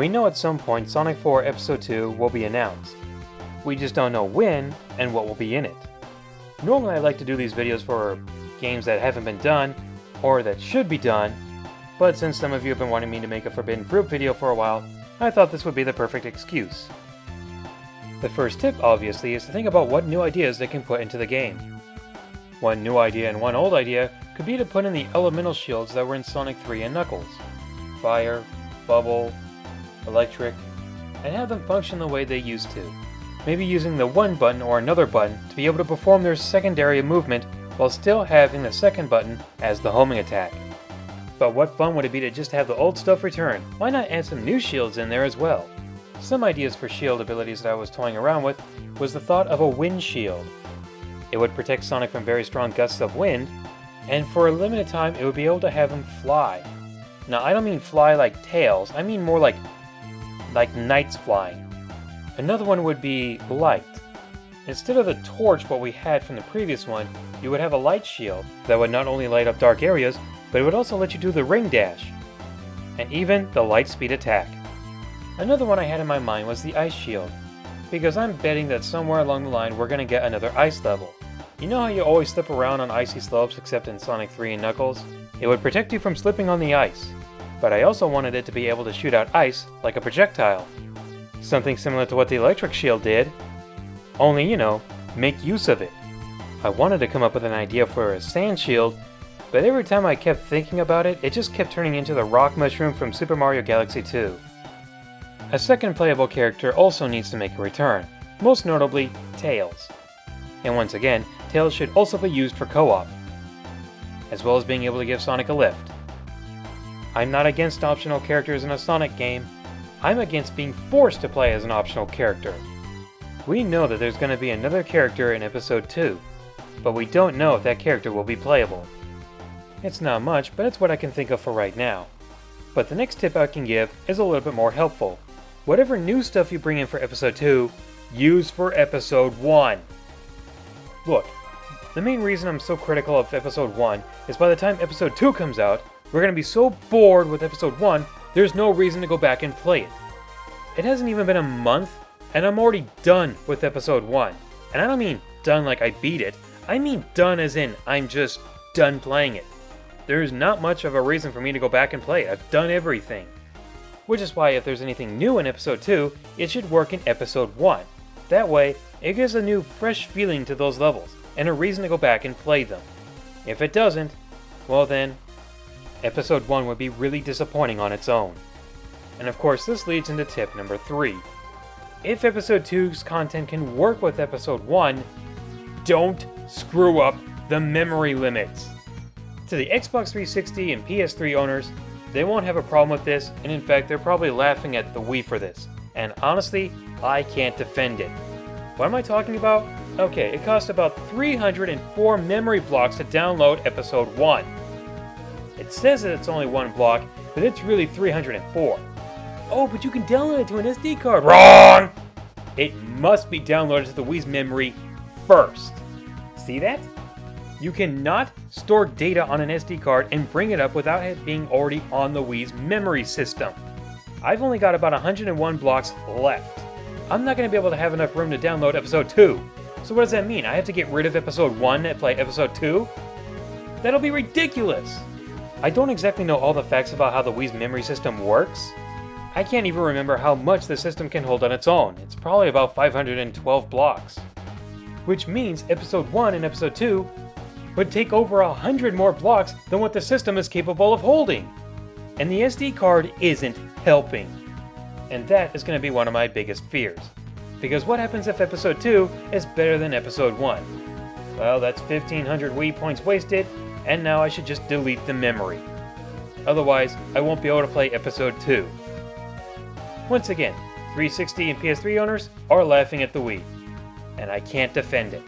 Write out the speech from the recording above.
We know at some point Sonic 4 Episode 2 will be announced. We just don't know when and what will be in it. Normally I like to do these videos for games that haven't been done, or that should be done, but since some of you have been wanting me to make a Forbidden Fruit video for a while, I thought this would be the perfect excuse. The first tip, obviously, is to think about what new ideas they can put into the game. One new idea and one old idea could be to put in the elemental shields that were in Sonic 3 and Knuckles. Fire, Bubble, Electric, and have them function the way they used to. Maybe using the one button or another button to be able to perform their secondary movement while still having the second button as the homing attack. But what fun would it be to just have the old stuff return? Why not add some new shields in there as well? Some ideas for shield abilities that I was toying around with was the thought of a wind shield. It would protect Sonic from very strong gusts of wind, and for a limited time it would be able to have him fly. Now I don't mean fly like Tails, I mean more like knights flying. Another one would be light. Instead of the torch what we had from the previous one, you would have a light shield that would not only light up dark areas, but it would also let you do the ring dash, and even the light speed attack. Another one I had in my mind was the ice shield, because I'm betting that somewhere along the line we're going to get another ice level. You know how you always slip around on icy slopes except in Sonic 3 and Knuckles? It would protect you from slipping on the ice, but I also wanted it to be able to shoot out ice like a projectile. Something similar to what the electric shield did, only, you know, make use of it. I wanted to come up with an idea for a sand shield, but every time I kept thinking about it, it just kept turning into the rock mushroom from Super Mario Galaxy 2. A second playable character also needs to make a return, most notably Tails. And once again, Tails should also be used for co-op, as well as being able to give Sonic a lift. I'm not against optional characters in a Sonic game, I'm against being forced to play as an optional character. We know that there's going to be another character in Episode 2, but we don't know if that character will be playable. It's not much, but it's what I can think of for right now. But the next tip I can give is a little bit more helpful. Whatever new stuff you bring in for Episode 2, use for Episode 1. Look, the main reason I'm so critical of Episode 1 is by the time Episode 2 comes out, we're going to be so bored with Episode 1, there's no reason to go back and play it. It hasn't even been a month, and I'm already done with Episode 1. And I don't mean done like I beat it, I mean done as in I'm just done playing it. There's not much of a reason for me to go back and play it, I've done everything. Which is why if there's anything new in Episode 2, it should work in Episode 1. That way, it gives a new, fresh feeling to those levels, and a reason to go back and play them. If it doesn't, well then, Episode 1 would be really disappointing on its own. And of course this leads into tip number 3. If Episode 2's content can work with Episode 1, don't screw up the memory limits. To the Xbox 360 and PS3 owners, they won't have a problem with this, and in fact they're probably laughing at the Wii for this. And honestly, I can't defend it. What am I talking about? Okay, it costs about 304 memory blocks to download Episode 1. It says that it's only one block, but it's really 304. Oh, but you can download it to an SD card. Wrong! It must be downloaded to the Wii's memory first. See that? You cannot store data on an SD card and bring it up without it being already on the Wii's memory system. I've only got about 101 blocks left. I'm not going to be able to have enough room to download Episode 2. So what does that mean? I have to get rid of Episode 1 and play Episode 2? That'll be ridiculous! I don't exactly know all the facts about how the Wii's memory system works. I can't even remember how much the system can hold on its own. It's probably about 512 blocks. Which means Episode 1 and Episode 2 would take over 100 more blocks than what the system is capable of holding. And the SD card isn't helping. And that is going to be one of my biggest fears. Because what happens if Episode 2 is better than Episode 1? Well, that's 1500 Wii points wasted, and now I should just delete the memory. Otherwise, I won't be able to play Episode 2. Once again, 360 and PS3 owners are laughing at the Wii, and I can't defend it.